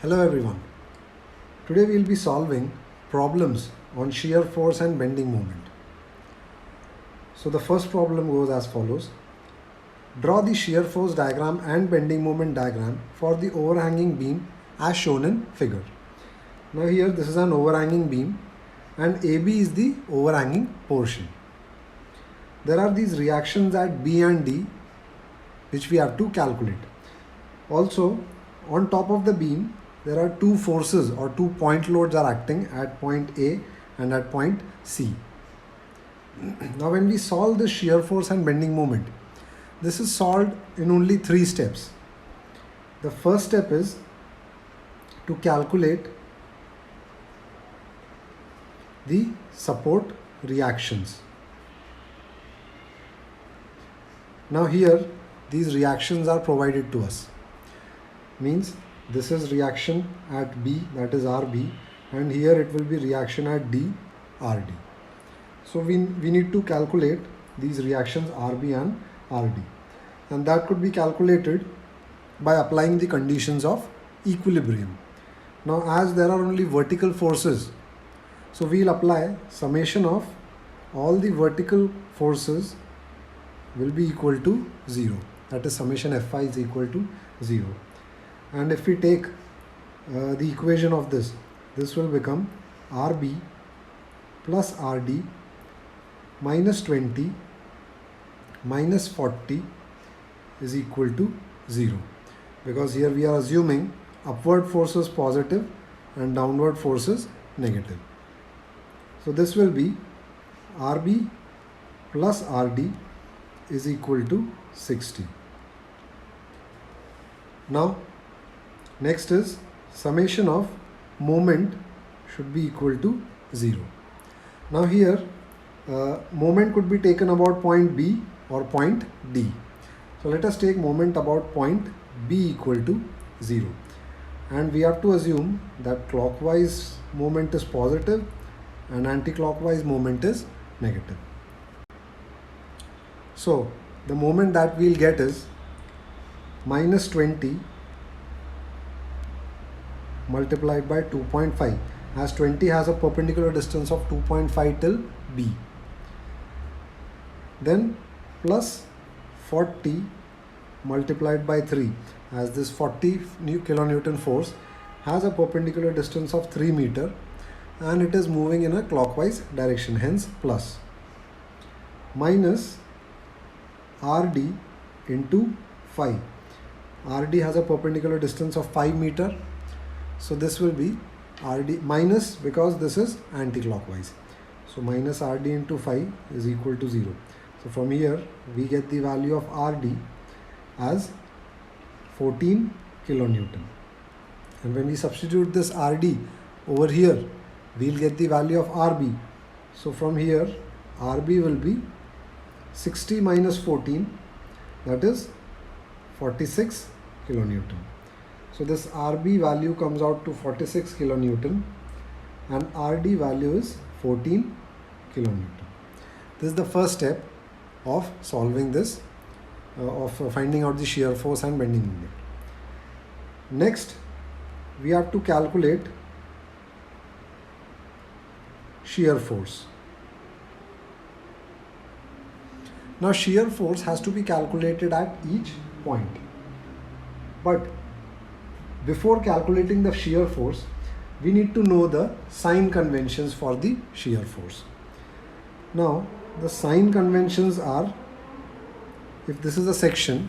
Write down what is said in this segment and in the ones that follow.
Hello everyone. Today we will be solving problems on shear force and bending moment. So the first problem goes as follows. Draw the shear force diagram and bending moment diagram for the overhanging beam as shown in figure. Now here this is an overhanging beam and AB is the overhanging portion. There are these reactions at B and D which we have to calculate. Also on top of the beam there are two forces or 2 point loads are acting at point A and at point C. Now when we solve the shear force and bending moment, this is solved in only 3 steps. The first step is to calculate the support reactions. Now here these reactions are provided to us. Means this is reaction at B, that is RB, and here it will be reaction at D, RD. So we need to calculate these reactions RB and RD, and that could be calculated by applying the conditions of equilibrium. Now as there are only vertical forces, so we will apply summation of all the vertical forces will be equal to 0, that is summation Fi is equal to 0. And if we take the equation of this will become RB plus RD minus 20 minus 40 is equal to 0, because here we are assuming upward forces positive and downward forces negative. So this will be RB plus RD is equal to 60. Now next is summation of moment should be equal to 0. Now here moment could be taken about point B or point D. So let us take moment about point B equal to 0. And we have to assume that clockwise moment is positive and anti-clockwise moment is negative. So the moment that we'll get is minus 20 multiplied by 2.5, as 20 has a perpendicular distance of 2.5 till B. Then plus 40 multiplied by 3, as this 40 kilonewton force has a perpendicular distance of 3 meter and it is moving in a clockwise direction, hence plus, minus RD into 5. RD has a perpendicular distance of 5 meter. So this will be RD minus, because this is anti-clockwise. So minus RD into 5 is equal to 0. So from here we get the value of RD as 14 kilonewton. And when we substitute this RD over here, we'll get the value of RB. So from here RB will be 60 minus 14, that is 46 kilonewton. So this RB value comes out to 46 kilonewton and RD value is 14 kilonewton. This is the first step of solving this, of finding out the shear force and bending moment. Next, we have to calculate shear force. Now shear force has to be calculated at each point. But before calculating the shear force, we need to know the sign conventions for the shear force. Now, the sign conventions are, if this is a section,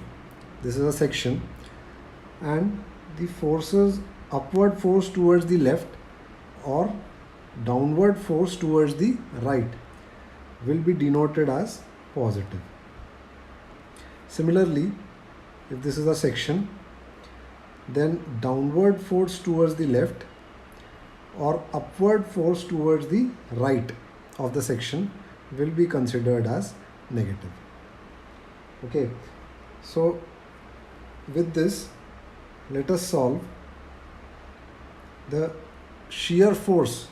and the forces, upward force towards the left or downward force towards the right, will be denoted as positive. Similarly, if this is a section, then downward force towards the left or upward force towards the right of the section will be considered as negative. Okay, so with this, let us solve the shear force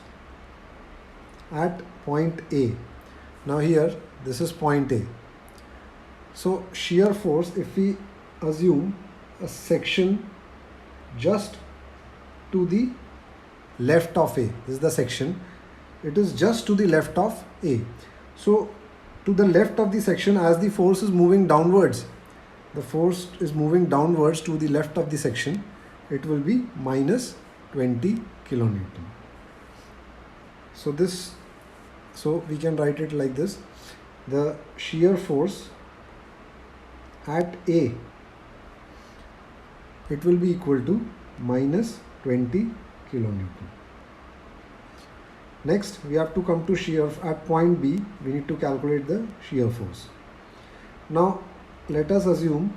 at point A. Now here this is point A. So shear force, if we assume a section just to the left of A. This is the section. It is just to the left of A. So to the left of the section, as the force is moving downwards, the force is moving downwards to the left of the section, it will be minus 20 kilonewton. So we can write it like this: the shear force at A, it will be equal to minus 20 kilonewton. Next, we have to come to shear at point B. We need to calculate the shear force. Now, let us assume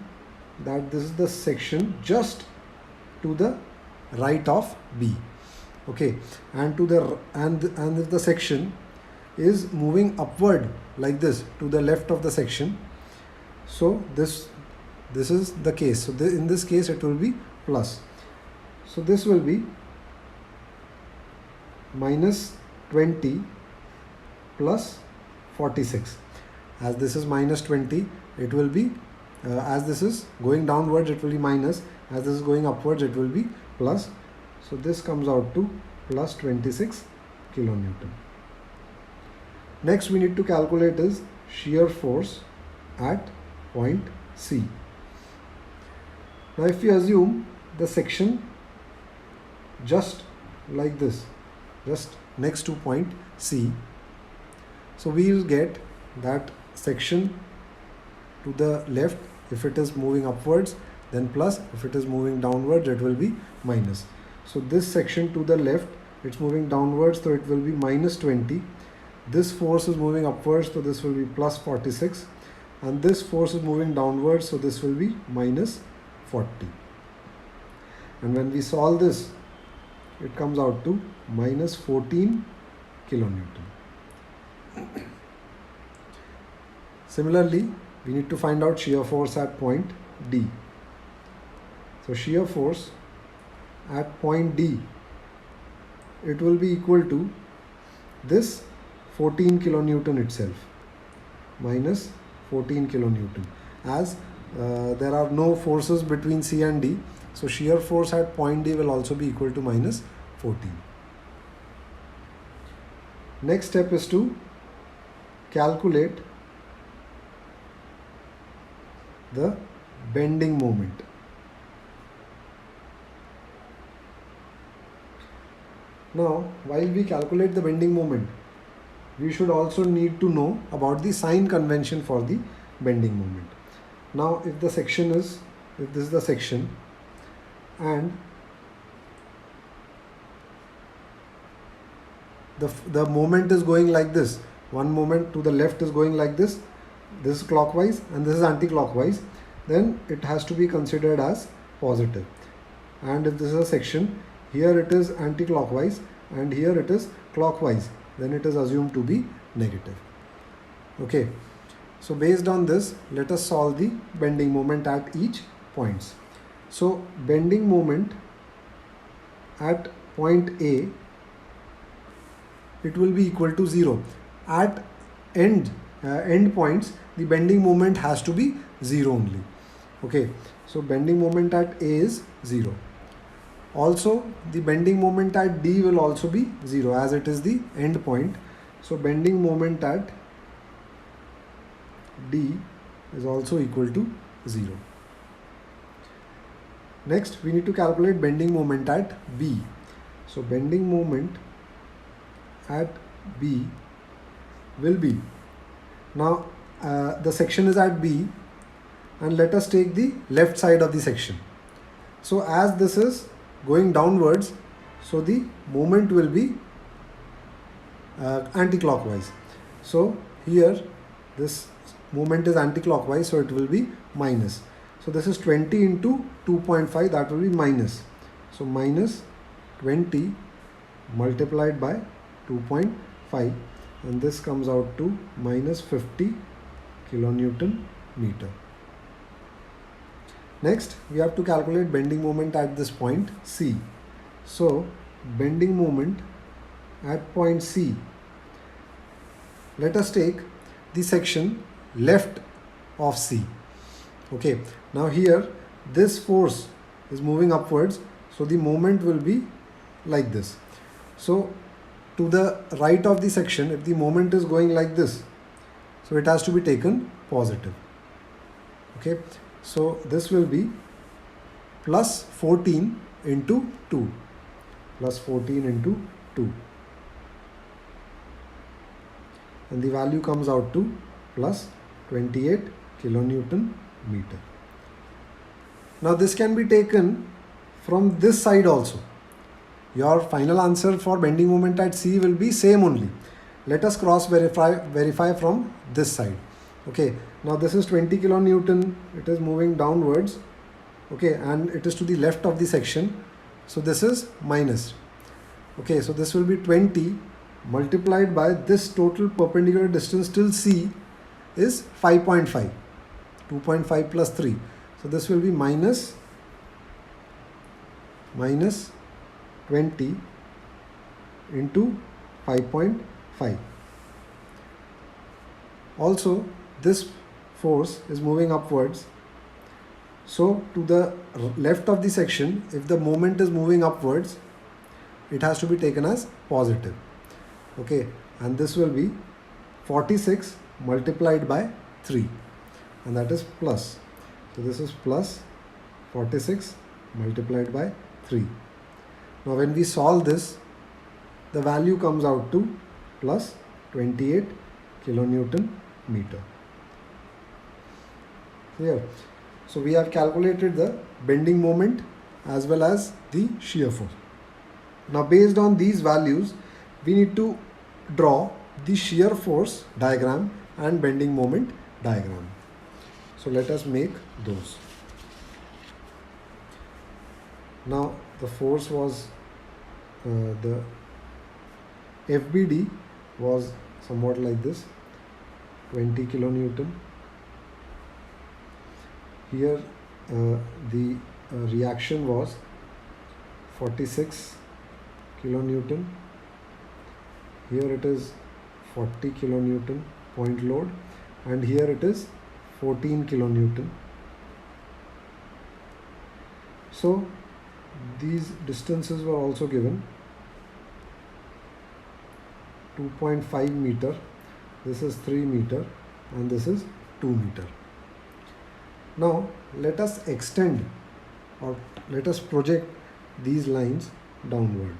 that this is the section just to the right of B. Okay, and if the section is moving upward like this to the left of the section, so this is the case. So in this case, it will be plus. So this will be minus 20 plus 46. As this is minus 20, it will be as this is going downwards, it will be minus. As this is going upwards, it will be plus. So this comes out to plus 26 kilonewton. Next, we need to calculate is shear force at point C. Now, if we assume the section just like this, just next to point C, so we will get that section to the left, if it is moving upwards, then plus. If it is moving downwards, it will be minus. So this section to the left, it's moving downwards, so it will be minus 20. This force is moving upwards, so this will be plus 46. And this force is moving downwards, so this will be minus 40. And when we solve this, it comes out to minus 14 kilonewton. Similarly, we need to find out shear force at point D. So shear force at point D, it will be equal to this 14 kilonewton itself, minus 14 kilonewton. As there are no forces between C and D, so shear force at point D will also be equal to minus 14. Next step is to calculate the bending moment. Now, while we calculate the bending moment, we should also need to know about the sign convention for the bending moment. Now, if this is the section, and the moment is going like this, one moment to the left is going like this is clockwise and this is anti-clockwise, then it has to be considered as positive. And if this is a section, here it is anti-clockwise and here it is clockwise, then it is assumed to be negative. Okay, so based on this, let us solve the bending moment at each points. So bending moment at point A, it will be equal to 0. At end points, the bending moment has to be 0 only. Okay, so bending moment at A is 0. Also, the bending moment at D will also be 0 as it is the end point. So bending moment at D is also equal to 0. Next, we need to calculate bending moment at B. So bending moment at B will be, now the section is at B, and let us take the left side of the section. So as this is going downwards, so the moment will be anti-clockwise. So here this moment is anti-clockwise, so it will be minus. So this is 20 into 2.5, that will be minus. So minus 20 multiplied by 2.5, and this comes out to minus 50 kilonewton meter. Next, we have to calculate bending moment at this point C. So bending moment at point C, let us take the section left of C. Okay, now here this force is moving upwards, so the moment will be like this. So to the right of the section, if the moment is going like this, so it has to be taken positive. Okay, so this will be plus 14 into 2, plus 14 into 2, and the value comes out to plus 28 kilonewton meter. Now this can be taken from this side also. Your final answer for bending moment at C will be same only. Let us cross verify from this side. Okay, now this is 20 kilonewton, it is moving downwards. Okay, and it is to the left of the section, so this is minus. Okay, so this will be 20 multiplied by this total perpendicular distance till C is 5.5, 2.5 plus 3. So this will be minus 20 into 5.5. Also, this force is moving upwards. So to the left of the section, if the moment is moving upwards, it has to be taken as positive. Okay, and this will be 46 multiplied by 3, and that is plus. So this is plus 46 multiplied by 3. Now when we solve this, the value comes out to plus 28 kilonewton meter. Here, so we have calculated the bending moment as well as the shear force. Now based on these values, we need to draw the shear force diagram and bending moment diagram. So let us make those. Now the force was the FBD was somewhat like this, 20 kilonewton. Here the reaction was 46 kilonewton. Here it is 40 kilonewton point load, and here it is 14 kilonewton. So these distances were also given. 2.5 meter, this is 3 meter, and this is 2 meter. Now let us extend, or let us project these lines downward.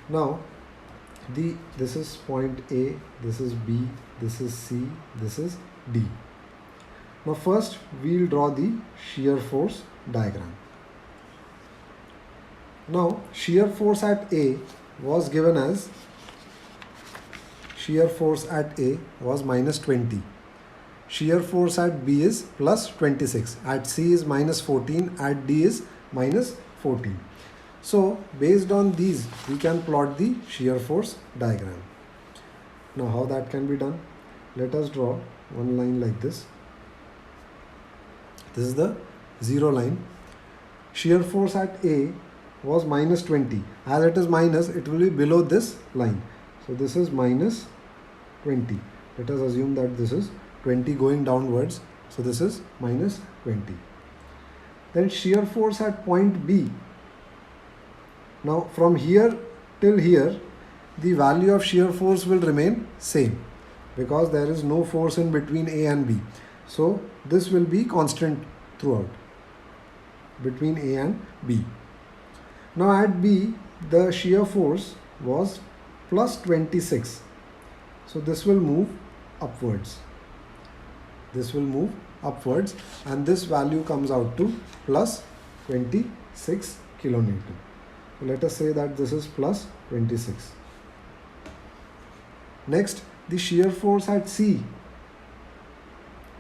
Now this is point A, this is B, this is C, this is D. Now first we will draw the shear force diagram. Now shear force at A was given as, shear force at A was minus 20. Shear force at B is plus 26. At C is minus 14. At D is minus 14. So based on these, we can plot the shear force diagram. Now how that can be done? Let us draw one line like this. This is the zero line. Shear force at A was minus 20. As it is minus, it will be below this line. So this is minus 20. Let us assume that this is 20 going downwards. So this is minus 20. Then shear force at point B. Now from here till here, the value of shear force will remain same because there is no force in between A and B. So this will be constant throughout between A and B. Now at B, the shear force was plus 26. So this will move upwards. This will move upwards, and this value comes out to plus 26 kilonewton. So let us say that this is plus 26. Next, the shear force at C.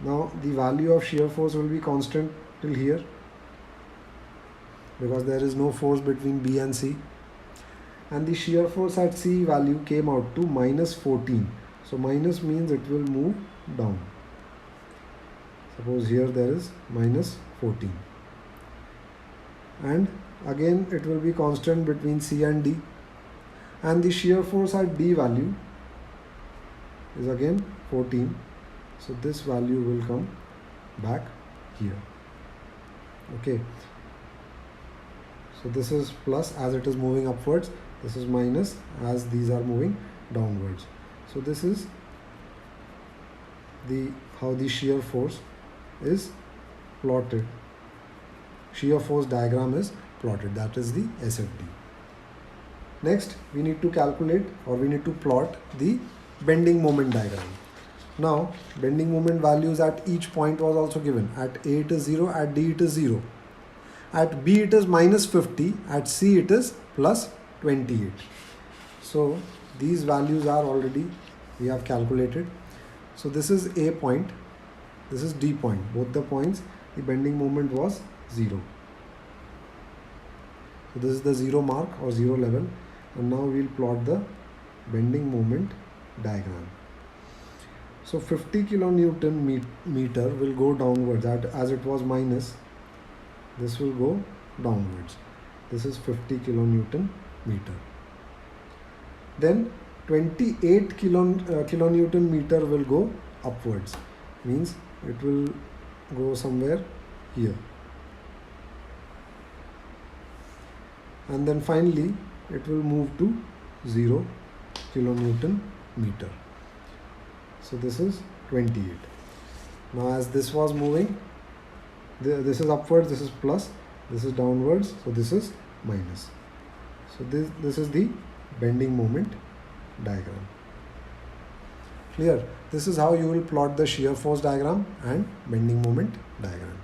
Now the value of shear force will be constant till here because there is no force between B and C. And the shear force at C value came out to minus 14. So minus means it will move down. Suppose here there is minus 14. And again it will be constant between C and D. and the shear force at D value is again 14. So this value will come back here. Okay, so this is plus as it is moving upwards, this is minus as these are moving downwards. So this is the how the shear force is plotted. Shear force diagram is plotted, that is the SFD. Next we need to calculate, or we need to plot the bending moment diagram. Now bending moment values at each point was also given. At A it is 0, at D it is 0, at B it is minus 50, at C it is plus 28. So these values are already we have calculated. So this is A point, this is D point. Both the points the bending moment was 0. So this is the 0 mark or 0 level, and now we'll plot the bending moment diagram. So 50 kilonewton meter will go downwards, as it was minus, this will go downwards. This is 50 kilonewton meter. Then 28 kilonewton meter will go upwards, means it will go somewhere here. And then finally it will move to 0 kilonewton meter. So this is 28. Now as this was moving, this is upwards, this is plus, this is downwards, so this is minus. So this is the bending moment diagram. Clear? This is how you will plot the shear force diagram and bending moment diagram.